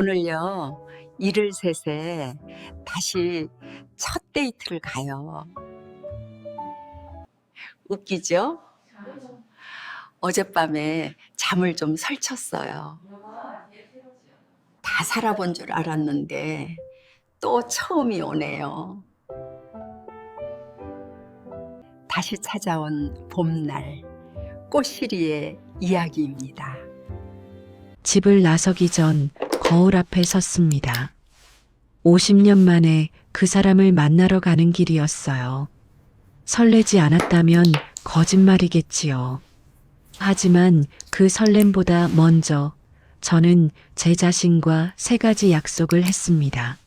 오늘요, 일을 셋에 다시 첫 데이트를 가요. 웃기죠? 어젯밤에 잠을 좀 설쳤어요. 다 살아본 줄 알았는데 또 처음이 오네요. 다시 찾아온 봄날, 꽃시리의 이야기입니다. 집을 나서기 전 거울 앞에 섰습니다. 50년 만에 그 사람을 만나러 가는 길이었어요. 설레지 않았다면 거짓말이겠지요. 하지만 그 설렘보다 먼저 저는 제 자신과 세 가지 약속을 했습니다.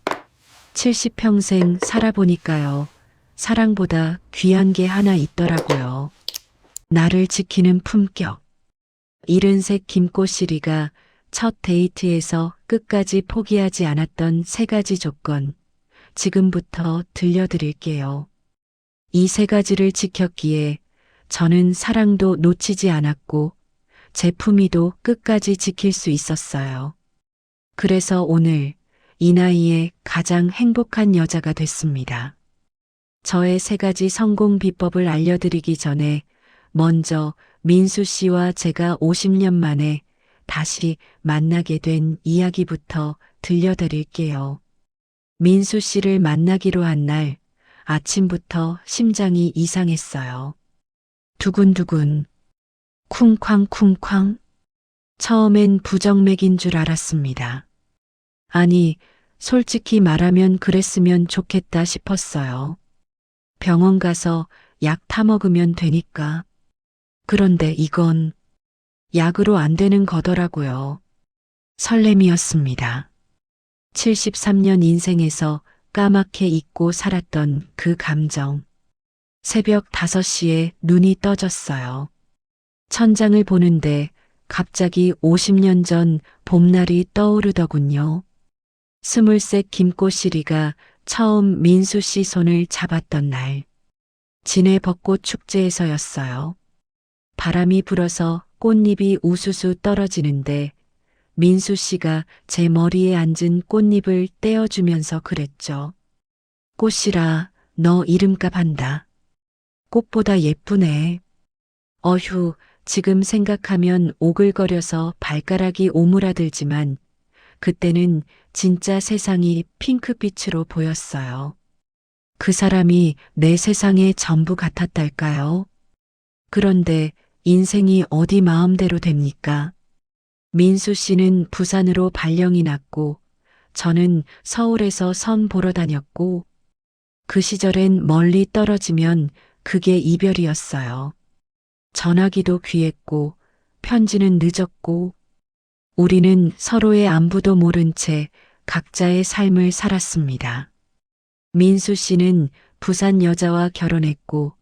70평생 살아보니까요. 사랑보다 귀한 게 하나 있더라고요. 나를 지키는 품격. 73 김꽃시리가 첫 데이트에서 끝까지 포기하지 않았던 세 가지 조건, 지금부터 들려드릴게요. 이 세 가지를 지켰기에 저는 사랑도 놓치지 않았고 제 품위도 끝까지 지킬 수 있었어요. 그래서 오늘 이 나이에 가장 행복한 여자가 됐습니다. 저의 세 가지 성공 비법을 알려드리기 전에 먼저 민수 씨와 제가 50년 만에 다시 만나게 된 이야기부터 들려드릴게요. 민수 씨를 만나기로 한 날 아침부터 심장이 이상했어요. 두근두근, 쿵쾅쿵쾅. 처음엔 부정맥인 줄 알았습니다. 아니, 솔직히 말하면 그랬으면 좋겠다 싶었어요. 병원 가서 약 타먹으면 되니까. 그런데 이건 약으로 안 되는 거더라고요. 설렘이었습니다. 73년 인생에서 까맣게 잊고 살았던 그 감정. 새벽 5시에 눈이 떠졌어요. 천장을 보는데 갑자기 50년 전 봄날이 떠오르더군요. 23 김꽃시리가 처음 민수 씨 손을 잡았던 날. 진해 벚꽃 축제에서였어요. 바람이 불어서 꽃잎이 우수수 떨어지는데 민수 씨가 제 머리에 앉은 꽃잎을 떼어주면서 그랬죠. 꽃이라 너 이름값 한다. 꽃보다 예쁘네. 어휴, 지금 생각하면 오글거려서 발가락이 오므라들지만 그때는 진짜 세상이 핑크빛으로 보였어요. 그 사람이 내 세상의 전부 같았달까요? 그런데 인생이 어디 마음대로 됩니까? 민수 씨는 부산으로 발령이 났고 저는 서울에서 선 보러 다녔고 그 시절엔 멀리 떨어지면 그게 이별이었어요. 전화기도 귀했고 편지는 늦었고 우리는 서로의 안부도 모른 채 각자의 삶을 살았습니다. 민수 씨는 부산 여자와 결혼했고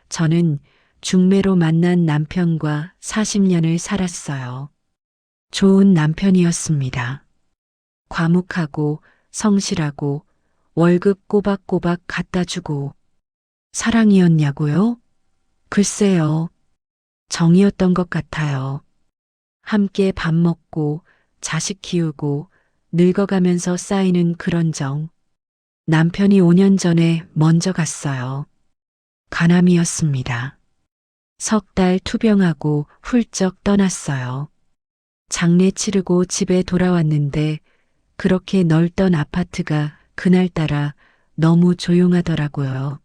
저는 중매로 만난 남편과 40년을 살았어요. 좋은 남편이었습니다. 과묵하고 성실하고 월급 꼬박꼬박 갖다 주고 사랑이었냐고요? 글쎄요. 정이었던 것 같아요. 함께 밥 먹고 자식 키우고 늙어가면서 쌓이는 그런 정. 남편이 5년 전에 먼저 갔어요. 간암이었습니다. 석 달 투병하고 훌쩍 떠났어요. 장례 치르고 집에 돌아왔는데 그렇게 넓던 아파트가 그날따라 너무 조용하더라고요.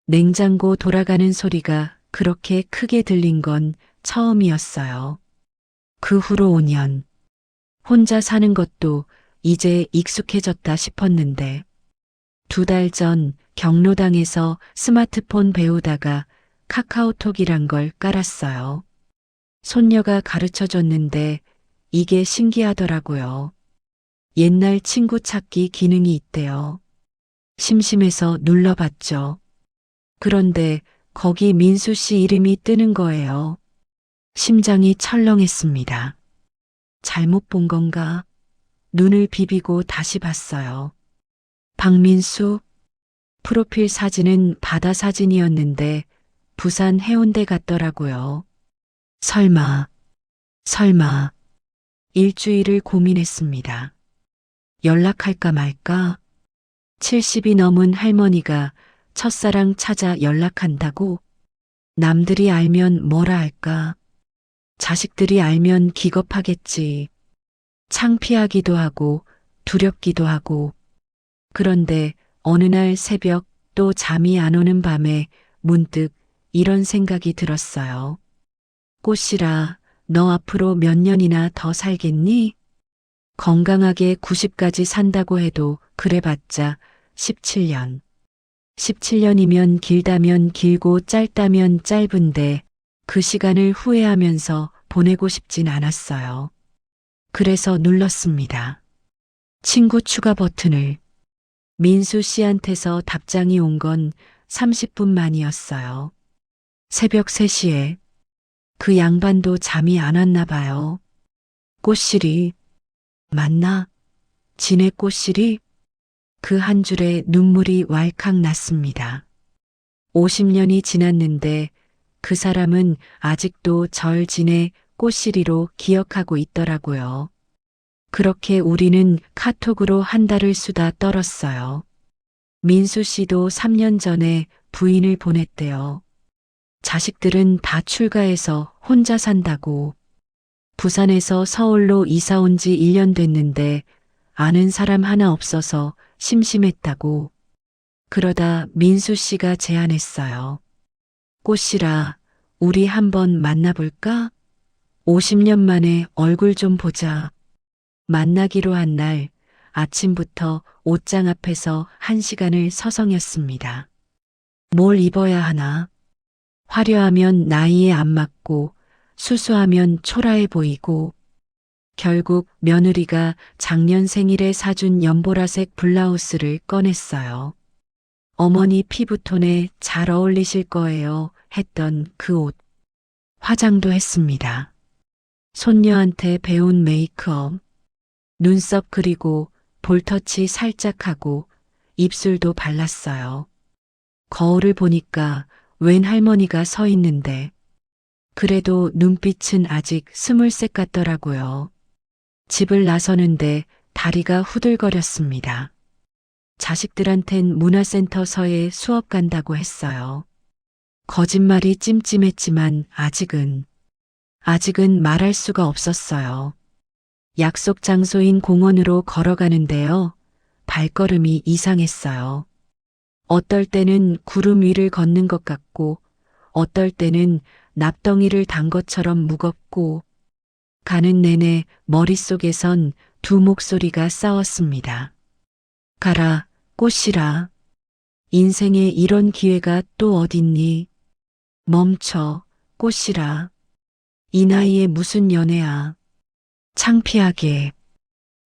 냉장고 돌아가는 소리가 그렇게 크게 들린 건 처음이었어요. 그 후로 5년. 혼자 사는 것도 이제 익숙해졌다 싶었는데 2달 전 경로당에서 스마트폰 배우다가 카카오톡이란 걸 깔았어요. 손녀가 가르쳐 줬는데 이게 신기하더라고요. 옛날 친구 찾기 기능이 있대요. 심심해서 눌러봤죠. 그런데 거기 민수 씨 이름이 뜨는 거예요. 심장이 철렁했습니다. 잘못 본 건가? 눈을 비비고 다시 봤어요. 박민수? 프로필 사진은 바다 사진이었는데 부산 해운대 같더라고요. 설마. 일주일을 고민했습니다. 연락할까 말까? 70이 넘은 할머니가 첫사랑 찾아 연락한다고? 남들이 알면 뭐라 할까? 자식들이 알면 기겁하겠지. 창피하기도 하고 두렵기도 하고. 그런데 어느 날 새벽 또 잠이 안 오는 밤에 문득 이런 생각이 들었어요. 꽃이라, 너 앞으로 몇 년이나 더 살겠니? 건강하게 90까지 산다고 해도 그래봤자 17년. 17년이면 길다면 길고 짧다면 짧은데 그 시간을 후회하면서 보내고 싶진 않았어요. 그래서 눌렀습니다. 친구 추가 버튼을. 민수 씨한테서 답장이 온 건 30분 만이었어요. 새벽 3시에 그 양반도 잠이 안 왔나 봐요. 꽃실이 맞나? 진의 꽃실이? 그 한 줄에 눈물이 왈칵 났습니다. 50년이 지났는데 그 사람은 아직도 절 진의 꽃실이로 기억하고 있더라고요. 그렇게 우리는 카톡으로 한 달을 수다 떨었어요. 민수 씨도 3년 전에 부인을 보냈대요. 자식들은 다 출가해서 혼자 산다고. 부산에서 서울로 이사 온 지 1년 됐는데 아는 사람 하나 없어서 심심했다고. 그러다 민수 씨가 제안했어요. 꽃이라, 우리 한번 만나볼까? 50년 만에 얼굴 좀 보자. 만나기로 한 날 아침부터 옷장 앞에서 1시간을 서성였습니다. 뭘 입어야 하나? 화려하면 나이에 안 맞고 수수하면 초라해 보이고 결국 며느리가 작년 생일에 사준 연보라색 블라우스를 꺼냈어요. 어머니 피부톤에 잘 어울리실 거예요 했던 그 옷. 화장도 했습니다. 손녀한테 배운 메이크업. 눈썹 그리고 볼터치 살짝 하고 입술도 발랐어요. 거울을 보니까 웬 할머니가 서 있는데 그래도 눈빛은 아직 20살 같더라고요. 집을 나서는데 다리가 후들거렸습니다. 자식들한텐 문화센터서에 수업 간다고 했어요. 거짓말이 찜찜했지만 아직은 말할 수가 없었어요. 약속 장소인 공원으로 걸어가는데요. 발걸음이 이상했어요. 어떨 때는 구름 위를 걷는 것 같고 어떨 때는 납덩이를 단 것처럼 무겁고 가는 내내 머릿속에선 두 목소리가 싸웠습니다. 가라, 꽃이라. 인생에 이런 기회가 또 어딨니? 멈춰, 꽃이라. 이 나이에 무슨 연애야. 창피하게.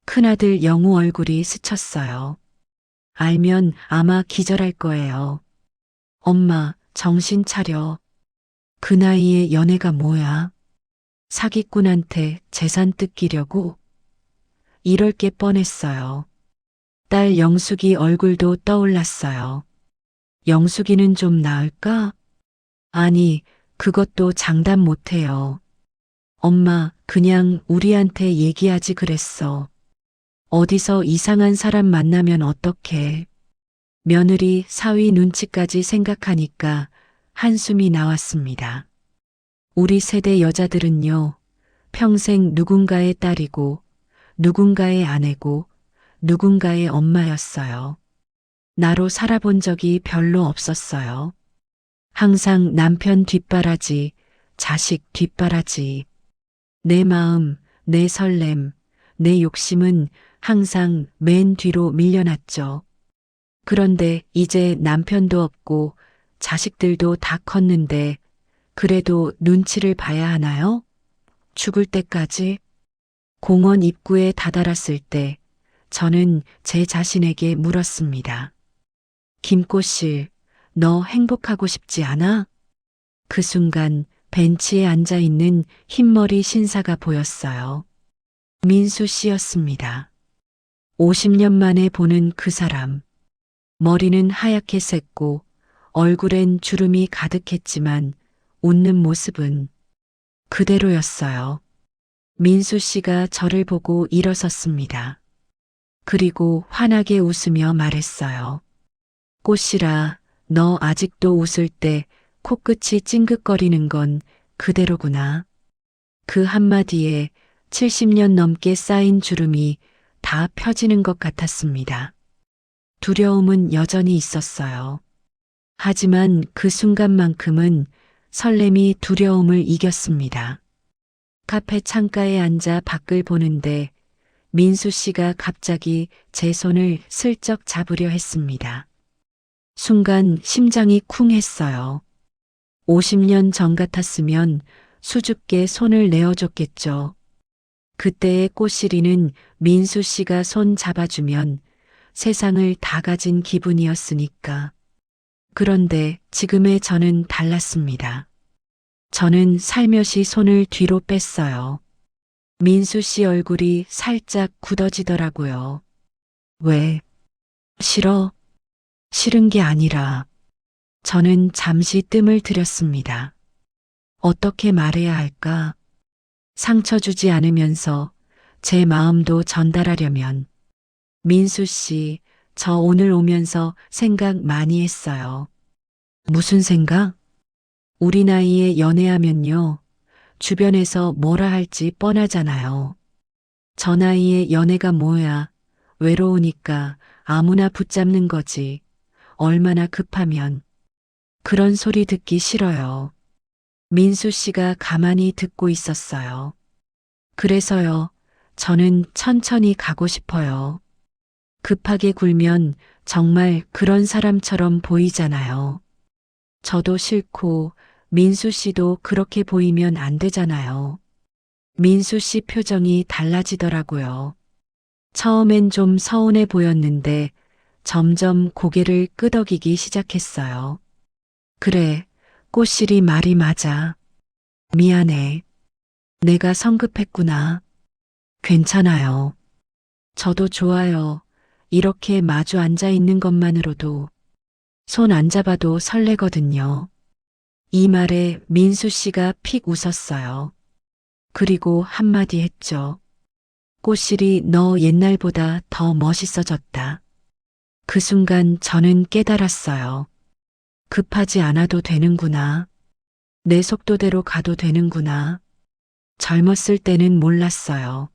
큰아들 영우 얼굴이 스쳤어요. 알면 아마 기절할 거예요. 엄마, 정신 차려. 그 나이에 연애가 뭐야? 사기꾼한테 재산 뜯기려고? 이럴 게 뻔했어요. 딸 영숙이 얼굴도 떠올랐어요. 영숙이는 좀 나을까? 아니, 그것도 장담 못해요. 엄마, 그냥 우리한테 얘기하지 그랬어. 어디서 이상한 사람 만나면 어떡해. 며느리 사위 눈치까지 생각하니까 한숨이 나왔습니다. 우리 세대 여자들은요, 평생 누군가의 딸이고, 누군가의 아내고, 누군가의 엄마였어요. 나로 살아본 적이 별로 없었어요. 항상 남편 뒷바라지, 자식 뒷바라지. 내 마음, 내 설렘, 내 욕심은 항상 맨 뒤로 밀려났죠. 그런데 이제 남편도 없고 자식들도 다 컸는데 그래도 눈치를 봐야 하나요? 죽을 때까지? 공원 입구에 다다랐을 때 저는 제 자신에게 물었습니다. 김꽃실, 너 행복하고 싶지 않아? 그 순간 벤치에 앉아 있는 흰머리 신사가 보였어요. 민수 씨였습니다. 50년 만에 보는 그 사람. 머리는 하얗게 샜고 얼굴엔 주름이 가득했지만 웃는 모습은 그대로였어요. 민수 씨가 저를 보고 일어섰습니다. 그리고 환하게 웃으며 말했어요. 꽃이라, 너 아직도 웃을 때 코끝이 찡긋거리는 건 그대로구나. 그 한마디에 70년 넘게 쌓인 주름이 다 펴지는 것 같았습니다. 두려움은 여전히 있었어요. 하지만 그 순간만큼은 설렘이 두려움을 이겼습니다. 카페 창가에 앉아 밖을 보는데 민수 씨가 갑자기 제 손을 슬쩍 잡으려 했습니다. 순간 심장이 쿵 했어요. 50년 전 같았으면 수줍게 손을 내어줬겠죠. 그때의 꽃시리는 민수 씨가 손 잡아주면 세상을 다 가진 기분이었으니까. 그런데 지금의 저는 달랐습니다. 저는 살며시 손을 뒤로 뺐어요. 민수 씨 얼굴이 살짝 굳어지더라고요. 왜? 싫어? 싫은 게 아니라 저는 잠시 뜸을 들였습니다. 어떻게 말해야 할까? 상처 주지 않으면서 제 마음도 전달하려면 민수 씨, 저 오늘 오면서 생각 많이 했어요. 무슨 생각? 우리 나이에 연애하면요. 주변에서 뭐라 할지 뻔하잖아요. 저 나이에 연애가 뭐야. 외로우니까 아무나 붙잡는 거지. 얼마나 급하면. 그런 소리 듣기 싫어요. 민수 씨가 가만히 듣고 있었어요. 그래서요. 저는 천천히 가고 싶어요. 급하게 굴면 정말 그런 사람처럼 보이잖아요. 저도 싫고 민수 씨도 그렇게 보이면 안 되잖아요. 민수 씨 표정이 달라지더라고요. 처음엔 좀 서운해 보였는데 점점 고개를 끄덕이기 시작했어요. 그래, 꽃실이 말이 맞아. 미안해. 내가 성급했구나. 괜찮아요. 저도 좋아요. 이렇게 마주 앉아 있는 것만으로도 손 안 잡아도 설레거든요. 이 말에 민수 씨가 픽 웃었어요. 그리고 한마디 했죠. 꽃실이 너 옛날보다 더 멋있어졌다. 그 순간 저는 깨달았어요. 급하지 않아도 되는구나. 내 속도대로 가도 되는구나. 젊었을 때는 몰랐어요.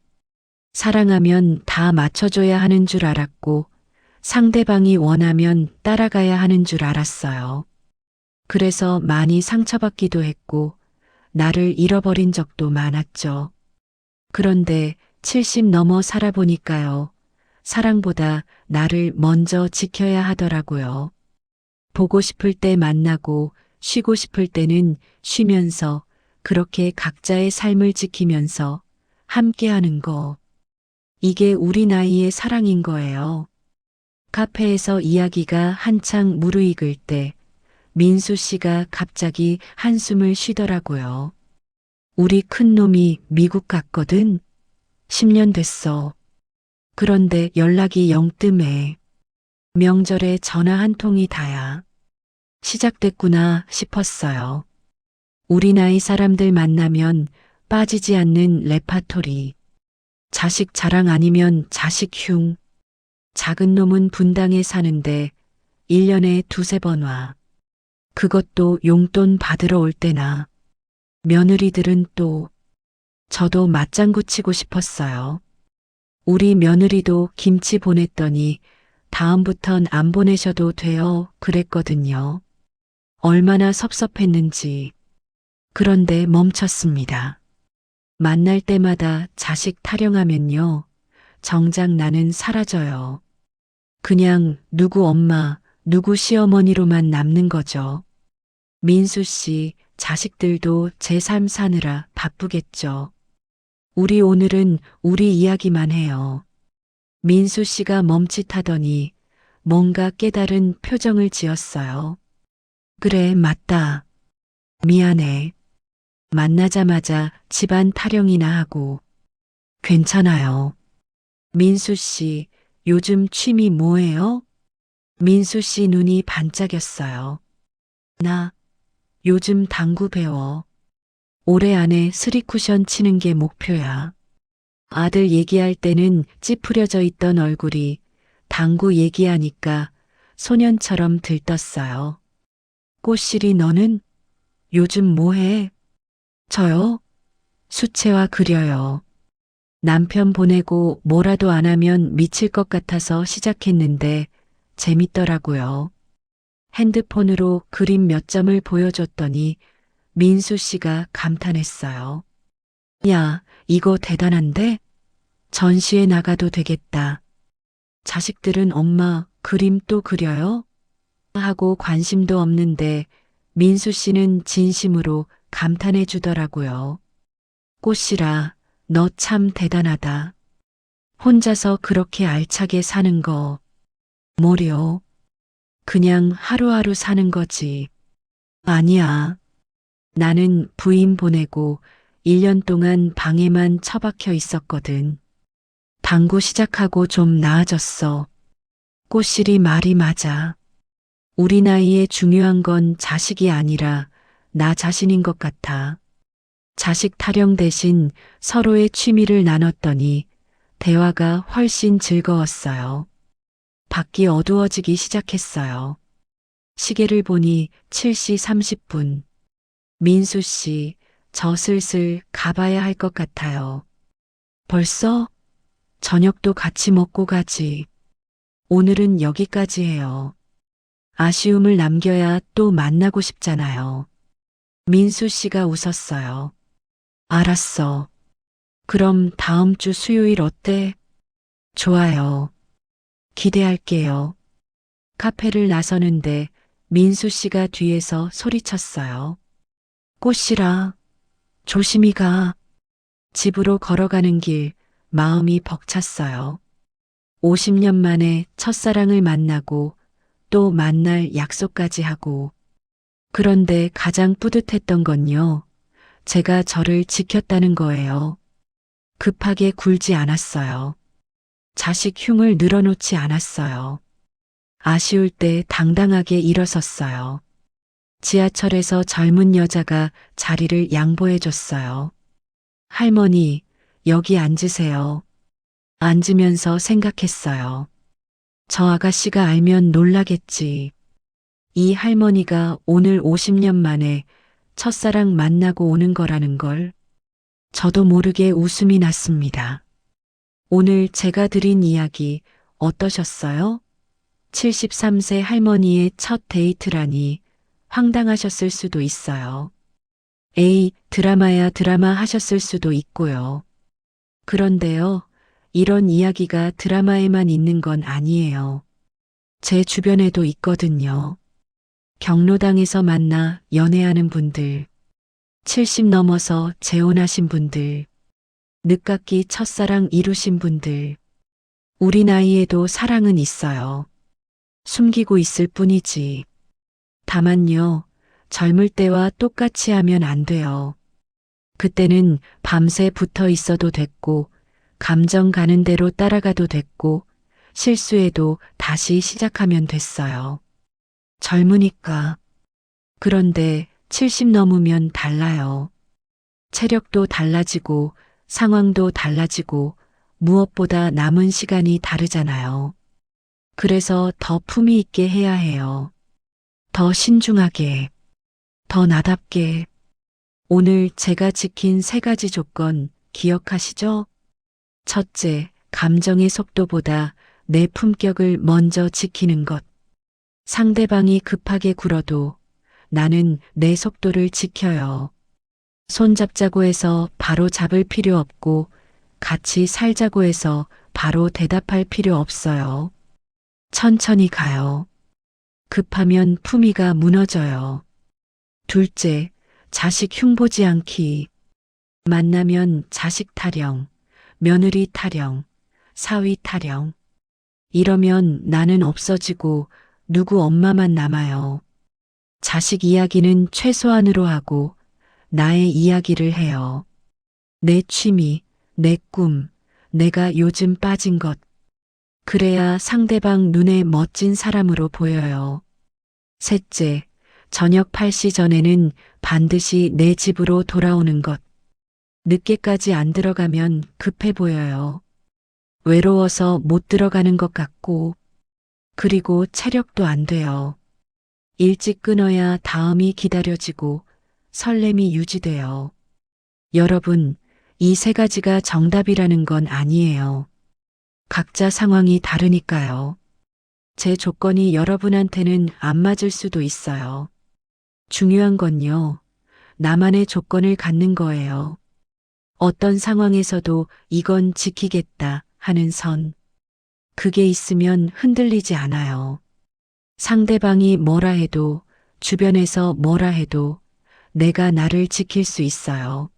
사랑하면 다 맞춰줘야 하는 줄 알았고 상대방이 원하면 따라가야 하는 줄 알았어요. 그래서 많이 상처받기도 했고 나를 잃어버린 적도 많았죠. 그런데 70 넘어 살아보니까요. 사랑보다 나를 먼저 지켜야 하더라고요. 보고 싶을 때 만나고 쉬고 싶을 때는 쉬면서 그렇게 각자의 삶을 지키면서 함께하는 거. 이게 우리 나이의 사랑인 거예요. 카페에서 이야기가 한창 무르익을 때 민수 씨가 갑자기 한숨을 쉬더라고요. 우리 큰 놈이 미국 갔거든. 10년 됐어. 그런데 연락이 영 뜸해. 명절에 전화 한 통이 다야. 시작됐구나 싶었어요. 우리 나이 사람들 만나면 빠지지 않는 레파토리. 자식 자랑 아니면 자식 흉. 작은 놈은 분당에 사는데 1년에 두세 번 와. 그것도 용돈 받으러 올 때나. 며느리들은 또 저도 맞장구 치고 싶었어요. 우리 며느리도 김치 보냈더니 다음부턴 안 보내셔도 돼요 그랬거든요. 얼마나 섭섭했는지. 그런데 멈췄습니다. 만날 때마다 자식 타령하면요. 정작 나는 사라져요. 그냥 누구 엄마, 누구 시어머니로만 남는 거죠. 민수 씨, 자식들도 제 삶 사느라 바쁘겠죠. 우리 오늘은 우리 이야기만 해요. 민수 씨가 멈칫하더니 뭔가 깨달은 표정을 지었어요. 그래, 맞다. 미안해. 만나자마자 집안 타령이나 하고. 괜찮아요. 민수 씨, 요즘 취미 뭐예요? 민수 씨 눈이 반짝였어요. 나 요즘 당구 배워. 올해 안에 스리쿠션 치는 게 목표야. 아들 얘기할 때는 찌푸려져 있던 얼굴이 당구 얘기하니까 소년처럼 들떴어요. 꽃실이 너는 요즘 뭐해? 저요? 수채화 그려요. 남편 보내고 뭐라도 안 하면 미칠 것 같아서 시작했는데 재밌더라고요. 핸드폰으로 그림 몇 점을 보여줬더니 민수 씨가 감탄했어요. 야, 이거 대단한데? 전시회 나가도 되겠다. 자식들은 엄마 그림 또 그려요? 하고 관심도 없는데 민수 씨는 진심으로 감탄해 주더라고요. 꽃이라, 너 참 대단하다. 혼자서 그렇게 알차게 사는 거. 뭐려? 그냥 하루하루 사는 거지. 아니야. 나는 부인 보내고 1년 동안 방에만 처박혀 있었거든. 당구 시작하고 좀 나아졌어. 꽃실이 말이 맞아. 우리 나이에 중요한 건 자식이 아니라 나 자신인 것 같아. 자식 타령 대신 서로의 취미를 나눴더니 대화가 훨씬 즐거웠어요. 밖이 어두워지기 시작했어요. 시계를 보니 7시 30분. 민수 씨, 저 슬슬 가봐야 할 것 같아요. 벌써? 저녁도 같이 먹고 가지. 오늘은 여기까지 해요. 아쉬움을 남겨야 또 만나고 싶잖아요. 민수 씨가 웃었어요. 알았어. 그럼 다음 주 수요일 어때? 좋아요. 기대할게요. 카페를 나서는데 민수 씨가 뒤에서 소리쳤어요. 꽃이라, 조심히 가. 집으로 걸어가는 길, 마음이 벅찼어요. 50년 만에 첫사랑을 만나고 또 만날 약속까지 하고. 그런데 가장 뿌듯했던 건요. 제가 저를 지켰다는 거예요. 급하게 굴지 않았어요. 자식 흉을 늘어놓지 않았어요. 아쉬울 때 당당하게 일어섰어요. 지하철에서 젊은 여자가 자리를 양보해 줬어요. 할머니, 여기 앉으세요. 앉으면서 생각했어요. 저 아가씨가 알면 놀라겠지. 이 할머니가 오늘 50년 만에 첫사랑 만나고 오는 거라는 걸. 저도 모르게 웃음이 났습니다. 오늘 제가 드린 이야기 어떠셨어요? 73세 할머니의 첫 데이트라니 황당하셨을 수도 있어요. 에이, 드라마야 드라마 하셨을 수도 있고요. 그런데요, 이런 이야기가 드라마에만 있는 건 아니에요. 제 주변에도 있거든요. 경로당에서 만나 연애하는 분들, 70 넘어서 재혼하신 분들, 늦깎이 첫사랑 이루신 분들, 우리 나이에도 사랑은 있어요. 숨기고 있을 뿐이지. 다만요, 젊을 때와 똑같이 하면 안 돼요. 그때는 밤새 붙어 있어도 됐고, 감정 가는 대로 따라가도 됐고, 실수해도 다시 시작하면 됐어요. 젊으니까. 그런데 70 넘으면 달라요. 체력도 달라지고, 상황도 달라지고, 무엇보다 남은 시간이 다르잖아요. 그래서 더 품위 있게 해야 해요. 더 신중하게, 더 나답게. 오늘 제가 지킨 3가지 조건 기억하시죠? 첫째, 감정의 속도보다 내 품격을 먼저 지키는 것. 상대방이 급하게 굴어도 나는 내 속도를 지켜요. 손잡자고 해서 바로 잡을 필요 없고 같이 살자고 해서 바로 대답할 필요 없어요. 천천히 가요. 급하면 품위가 무너져요. 둘째, 자식 흉보지 않기. 만나면 자식 타령, 며느리 타령, 사위 타령. 이러면 나는 없어지고 누구 엄마만 남아요. 자식 이야기는 최소한으로 하고 나의 이야기를 해요. 내 취미, 내 꿈, 내가 요즘 빠진 것. 그래야 상대방 눈에 멋진 사람으로 보여요. 셋째, 저녁 8시 전에는 반드시 내 집으로 돌아오는 것. 늦게까지 안 들어가면 급해 보여요. 외로워서 못 들어가는 것 같고, 그리고 체력도 안 돼요. 일찍 끊어야 다음이 기다려지고 설렘이 유지돼요. 여러분, 이 세 가지가 정답이라는 건 아니에요. 각자 상황이 다르니까요. 제 조건이 여러분한테는 안 맞을 수도 있어요. 중요한 건요, 나만의 조건을 갖는 거예요. 어떤 상황에서도 이건 지키겠다 하는 선. 그게 있으면 흔들리지 않아요. 상대방이 뭐라 해도, 주변에서 뭐라 해도 내가 나를 지킬 수 있어요.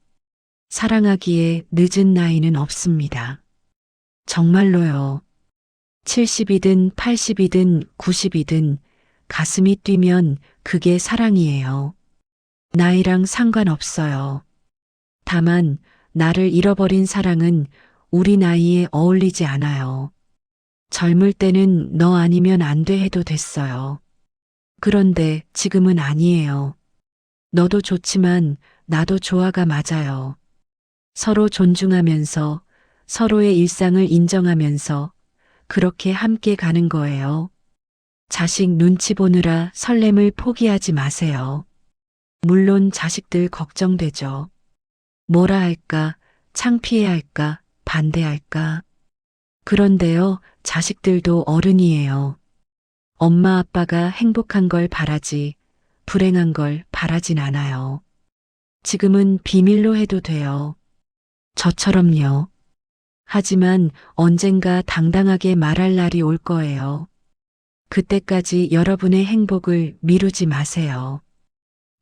사랑하기에 늦은 나이는 없습니다. 정말로요. 70이든 80이든 90이든 가슴이 뛰면 그게 사랑이에요. 나이랑 상관없어요. 다만 나를 잃어버린 사랑은 우리 나이에 어울리지 않아요. 젊을 때는 너 아니면 안 돼 해도 됐어요. 그런데 지금은 아니에요. 너도 좋지만 나도 좋아가 맞아요. 서로 존중하면서 서로의 일상을 인정하면서 그렇게 함께 가는 거예요. 자식 눈치 보느라 설렘을 포기하지 마세요. 물론 자식들 걱정되죠. 뭐라 할까, 창피해 할까, 반대할까. 그런데요, 자식들도 어른이에요. 엄마 아빠가 행복한 걸 바라지, 불행한 걸 바라진 않아요. 지금은 비밀로 해도 돼요. 저처럼요. 하지만 언젠가 당당하게 말할 날이 올 거예요. 그때까지 여러분의 행복을 미루지 마세요.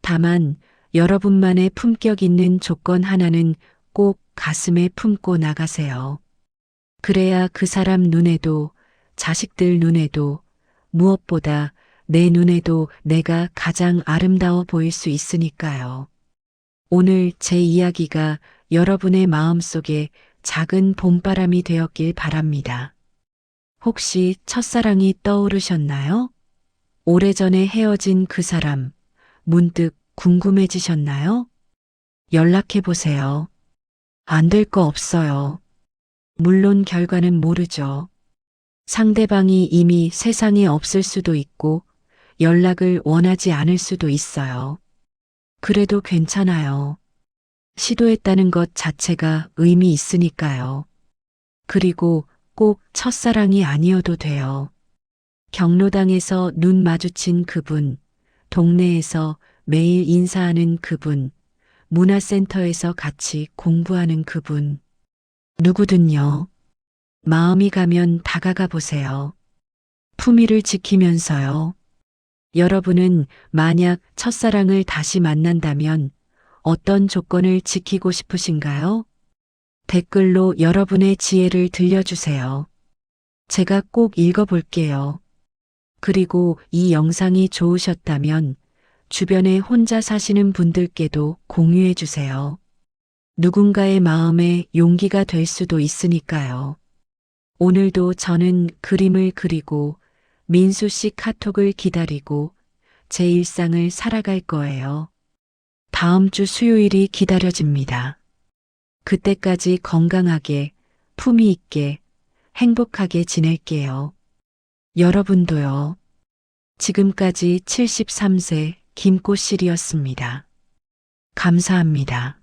다만 여러분만의 품격 있는 조건 하나는 꼭 가슴에 품고 나가세요. 그래야 그 사람 눈에도, 자식들 눈에도, 무엇보다 내 눈에도 내가 가장 아름다워 보일 수 있으니까요. 오늘 제 이야기가 여러분의 마음속에 작은 봄바람이 되었길 바랍니다. 혹시 첫사랑이 떠오르셨나요? 오래전에 헤어진 그 사람, 문득 궁금해지셨나요? 연락해 보세요. 안 될 거 없어요. 물론 결과는 모르죠. 상대방이 이미 세상에 없을 수도 있고 연락을 원하지 않을 수도 있어요. 그래도 괜찮아요. 시도했다는 것 자체가 의미 있으니까요. 그리고 꼭 첫사랑이 아니어도 돼요. 경로당에서 눈 마주친 그분, 동네에서 매일 인사하는 그분, 문화센터에서 같이 공부하는 그분. 누구든요. 마음이 가면 다가가 보세요. 품위를 지키면서요. 여러분은 만약 첫사랑을 다시 만난다면 어떤 조건을 지키고 싶으신가요? 댓글로 여러분의 지혜를 들려주세요. 제가 꼭 읽어볼게요. 그리고 이 영상이 좋으셨다면 주변에 혼자 사시는 분들께도 공유해 주세요. 누군가의 마음에 용기가 될 수도 있으니까요. 오늘도 저는 그림을 그리고 민수 씨 카톡을 기다리고 제 일상을 살아갈 거예요. 다음 주 수요일이 기다려집니다. 그때까지 건강하게, 품위 있게, 행복하게 지낼게요. 여러분도요. 지금까지 73세 김꽃실이었습니다. 감사합니다.